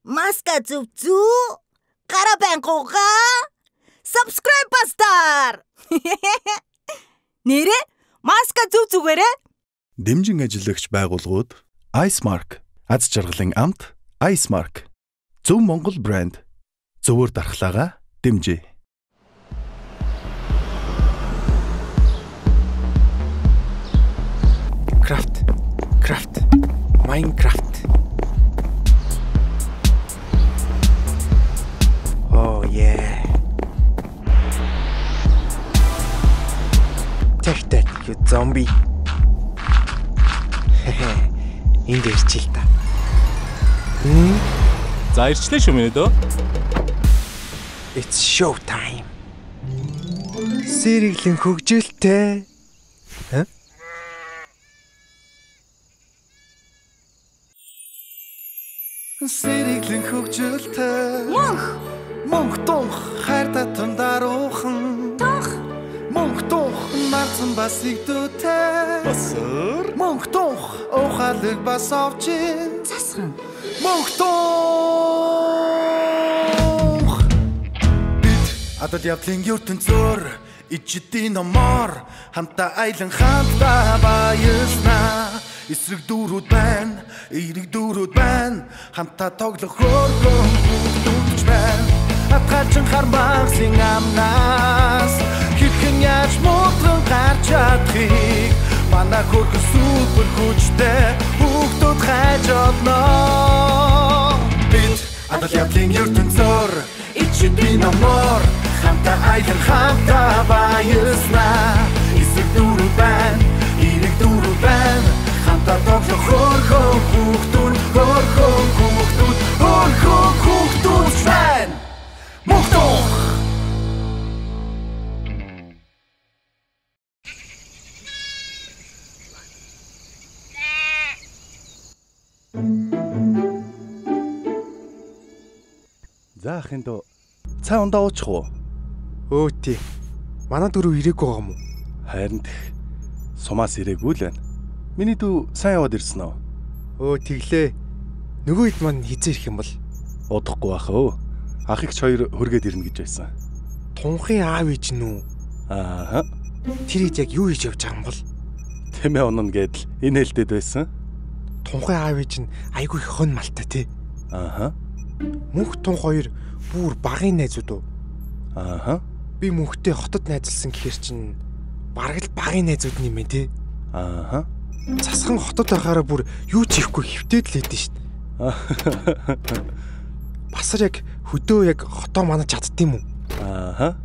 Маска зүв. Гарабан гугаа. Subscribe бастар. Нэрэ маска зүгээрээ. Дэмжин ажиллагч байгууллагууд Icemark, аз жаргалын амт Icemark, Зөв Монгол брэнд, зөвөр дархлаагаа дэмжээ. Craft, Minecraft. Oh yeah. Take that, you zombie. Энд ирчихэл та. За ирчлээ шүү минь дөө. It's show time. Сэрэглэн хөгжилтэй. Сэрэглэн хөгжилтэй. Мөнх тунх хайр татан даруухан. Мөнх тунх нарцсан бас игдүүтэй. Басар. Мөнх тунх ухаалаг бас овчин. Засхан. Мөнх тунх. Бид адал явдлын ертөнцөөр ичдийн номоор хамтаа айлан хамтаа баярлнаа. Эсрэг дүүрүүд байна, эерэг дүүрүүд байна. Хамтаа тоглох хөөрхөн бүгдүүч байна. Атгалчин хармагсын амнаас хэрхэн яаж муутран гарч чадахыг манай хөрхөн супер хүчтэй бүгдүүд хайж олноо. Бид адал явдлын ертөнцөөр ичдийн номоор хамтаа айлан хамтаа баярлнаа. Эсрэг дүүрүүд байна, эерэг дүүрүүд байна. Хамтаа тоглох хөөрхөн хүүхдүүд байна. Мөнхтөн. За ахын дөө. Цаа ундаа уучих уу? Өө тий. Манай дөрөв ирээгүй байгаа юм уу? Харин тех. Сумаас ирээгүй л байна. Миний дүү сайн яваад ирсэн үү? Өө тэглээ. Нөгөө хэд маань хизээ ирэх юм бол Удахгүй бах өө. Ах ихч хоёр хөргээд ирнэ гэж байсан. Тунхын аав ээж нь үү? Аа. Тэр ээж яг юу хийж явж байгаа юм бол? Тэмээ унана гэдэл энэ хэлдэд байсан. Тунхын аав ээж нь айгүй их хон малтай тий. Аа. Мөнх тунх хоёр бүр багын найзууд уу? Аа. Би мөнхтэй хотод найзалсан гэхэр чинь бараг л багын найзууд юм ээ тий. Аа. Засхан хотод байхаараа бүр юу ч хийхгүй хөвтөөд л байдсан шүү дээ. Басар яг хөдөө яг хотоо манаж чаддсан юм уу? Аа.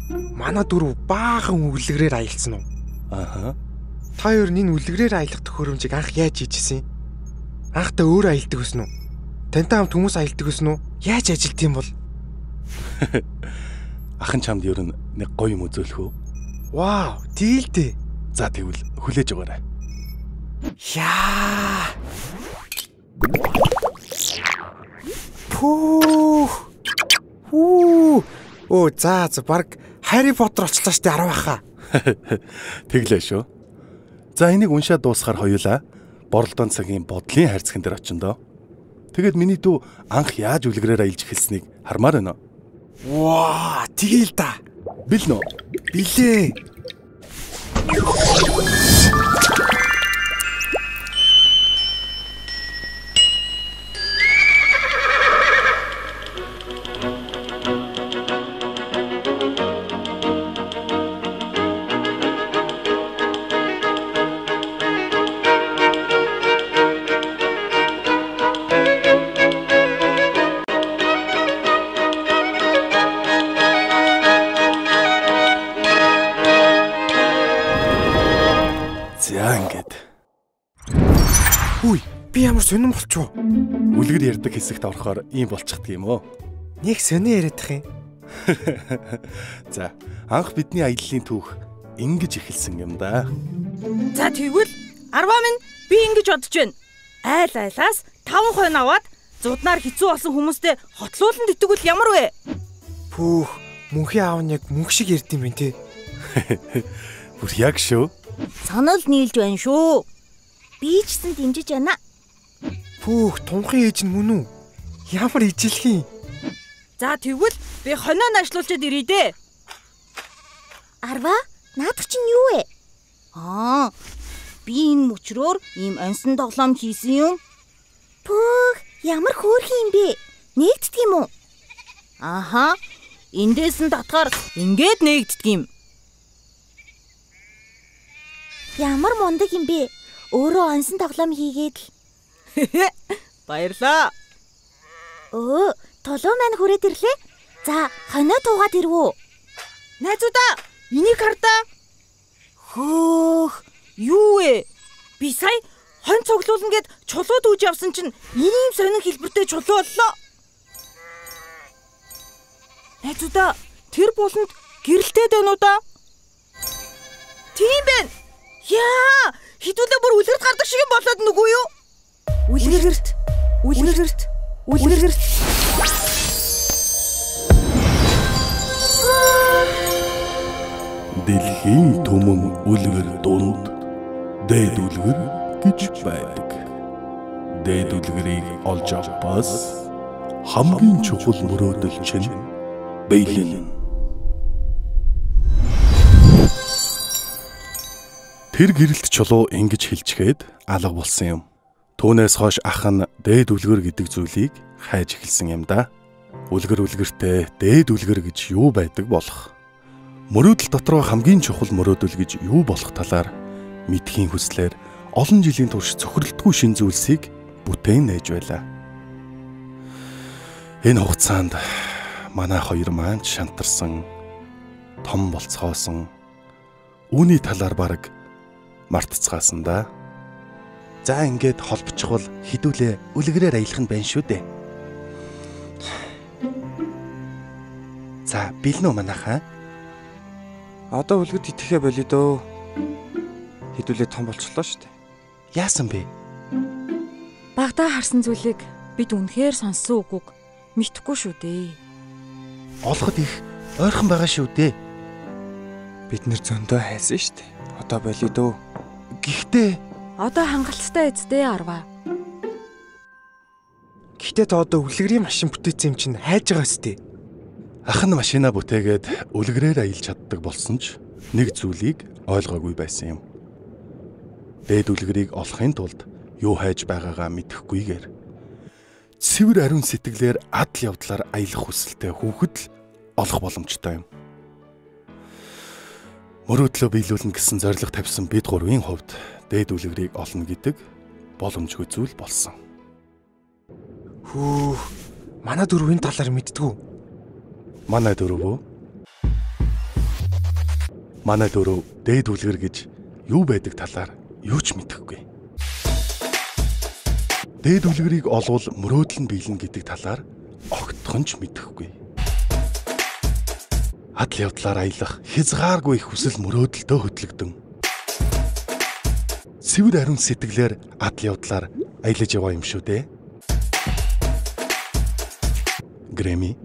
Манай дөрөв баахан үлгэрээр аялцсан уу? Аа. Та хоёр энэ үлгэрээр аялах төхөөрөмжийг анх яаж хийжсэн юм? Анхдаа өөр аялдаг гэсэн үү? Тантай хамт хүмүүс аялдаг гэсэн үү? Яаж ажилт юм бол? Ахын чамд ер нь нэг гоё юм үзүүлэх үү? Вау, дийлдэ. За тэгвэл хүлээж өгөөрэй. Яа. Пүү. Оо за баг Harry Potter очлоо штэ 10 баха. Тэглээ шүү. За энийг уншаад дуусахаар хоёулаа Борлдон цагийн бодлын хайрцаган дээр очин доо. Тэгэд миний дүү анх яаж үлгэрээр аялж эхэлснийг хармаар байна. Ваа, тэгээл та. Бил нөө. Билээ. Үгүй, би ямар сонирн болчихоо. Үлгэр ярддаг хэсэгт орохоор ийм болчихдаг юм уу? Нэг сони яриадах юм. За, анх бидний аяллаа түүх ингэж эхэлсэн юм да. За тэгвэл 10 минь би ингэж бодож байна. Айл айлаас 5% аваад зуднаар хэцүү болсон хүмүүстэй хотлуулан дитгүүл ямар вэ? Пүүх, мөнхийн аав нь яг мөнх шиг ярьд юм байна те. Бүр яг шүү. Санал нийлж байна шүү. Би ч гэсэн дэмжиж байна. Пүүх, тунхын ээж нь мөн үү? Ямар ижилхэн. За тэгвэл би хонио наашлуулчаад ирье дээ. Арва, наадах чинь юу вэ? Би энэ мөчрөөр ийм онсон тоглоом хийсэн юм. Пүүх, ямар хөөрхөн юм бэ? Нээгддэг юм уу? Аха. Эндээс нь татгаар ингээд нээгддэг юм. Ямар мундаг юм бэ? Өөрөө онсон тоглоом хийгээд л. Баярлаа. Толоо маань хүрээд ирлээ. За, хонио туугаад ирвүү. Найзуудаа, энийг хардаа. Хөөх, юу вэ? Би сая хон цуглуулна гэд чулууд үүж явсан чинь ийм сонин хэлбэртэй чулуу боллоо. Найзуудаа, тэр буланд гэрэлтээд байна уу да? Тийм байна. Яа, хідүүлээ бүр үлгэрт гардаг шиг юм болоод нүгүү юу? Үлгэрт. Дэлхийн түмэн үлгэр дунд дээд үлгэр гэж байдаг. Дээд үлгэрийг олж авбас хамгийн чухал мөрөөдөл чинь бэлэн. Тэр гэрэлт чулуу ингэж хэлчихэд алга болсон юм. Түүнээс хойш ах нь дээд үлгэр гэдэг зүйлийг хайж эхэлсэн юм да. Үлгэртэй дээд үлгэр гэж юу байдаг болох? Мөрөөдөл дотроо хамгийн чухал мөрөөдөл гэж юу болох талаар мэдхийн хүслээр олон жилийн турш цохирлтгүй шин зүйлсийг бүтээн нээж байлаа. Энэ хугацаанд манай хоёр маань шантарсан, том болцгоосон, үүний талаар бараг мартцгаасан да. За ингээд холбочихвол хідүүлээ үлгэрээр аялах нь байна шүү дээ. За бэлнэ үү манайхаа? Одоо үлгэд итгэхэ болио дөө. Хідүүлээ том болчихлоо шүү дээ. Яасан бэ? Багтаа харсан зүйлийг бид үнэхээр сонссон үгүйг мэдхгүй шүү дээ. Олоход их ойрхон байгаа шүү дээ. Бид нэр зөндөө хайсан шүү дээ. Одоо болио дөө. Гэхдээ Одоо хангалттай эцтэй Арва. Гэхдээ та одоо үлгэрийн машин бүтээсэн юм чинь хайж байгаа сте. ах нь машина бүтээгээд үлгэрээр аялж чаддаг болсон ч нэг зүйлийг ойлгоогүй байсан юм. Дээд үлгэрийг олохын тулд юу хайж байгаагаа мэдэхгүйгээр цэвэр ариун сэтгэлээр адал явдлаар аялах хүсэлтэй хүүхэд л олох боломжтой юм. Мөрөөдлөө биелүүлнэ гэсэн зорилго тавьсан бид гурвын хувьд дээд үлгэрийг олно гэдэг боломжгүй зүйл болсон. Хүү, манай дөрвийн талаар мэддгүү. Манай дөрөв. Манай дөрөв дээд үлгэр гэж юу байдаг талаар юу ч мэдэхгүй. Дээд үлгэрийг олвол мөрөөдөл нь биелнэ гэдэг талаар огтхон ч мэдэхгүй. Адал явдлаар аялах хязгааргүй их хүсэл мөрөөдөлтөө хөтлөгдөн. Цэвэр ариун сэтгэлээр адал явдлаар аялаж яваа юм шүү дээ. Грэми,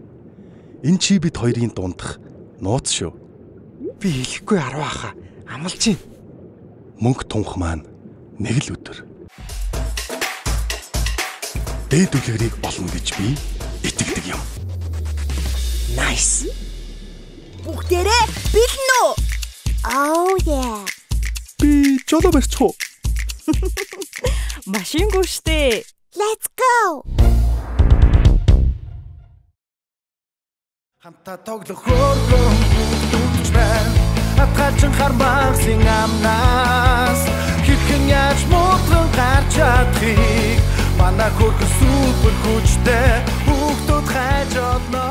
энэ чи бид хоёрын дундах нууц шүү. Би хэлэхгүй арваа хаа, амлаж байна. Мөнх тунх маань нэг л өдөр дээд үлгэрийг олно гэж би итгэдэг юм. Nice. Бүгдээрээ бэлэн үү? Oh yeah. Би жолоо барьчихв. Машингүй штэ. Let's go. Хамтаа тоглох хөргөн бүгдч байна. Атгачин хармагсын амнаас хэрхэн яаж муутран гарч чадхыг манай хөргөн супер хүчтэй бүгдүүд хайж олно.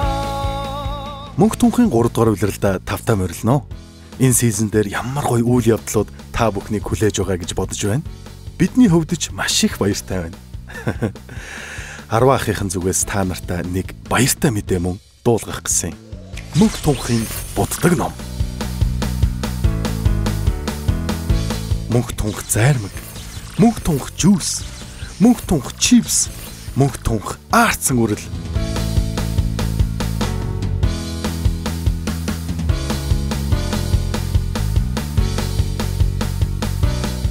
Мөнх тунхын 3 дугаар улиралда тавтаа морилно. Энэ сизон дээр ямар гоё үйл явдлууд та бүхнийг хүлээж байгаа гэж бодож байна. Бидний хувьд ч маш их баяртай байна. Арваа ахын зүгээс та нартай нэг баяртай мэдээ мөн дуулгах гэсэн. Мөнх тунхын буддаг ном. Мөнх тунх зайрмаг, мөнх тунх жуус, мөнх тунх чипс, мөнх тунх аарцсан үрэл.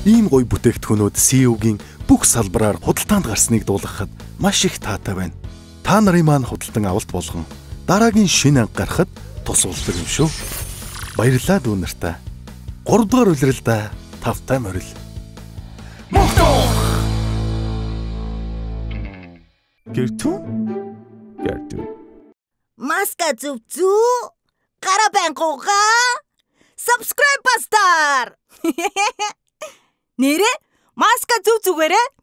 Ийм гоё бүтээгдэхүүнүүд CEO-гийн бүх салбараар худалдаанд гарсныг дуулгахад маш их таатай байна. Та нарын маань худалдан авалт болгон дараагийн шинэ анги гарахад тус болдог юм шүү. Баярлалаа дүү нартай. 3 дугаар улиралдаа тавтай морил. Гэртүү. Маска зүв гараа бангуугаа. Subscribe бастар. Нэрэ маска зүгээрээ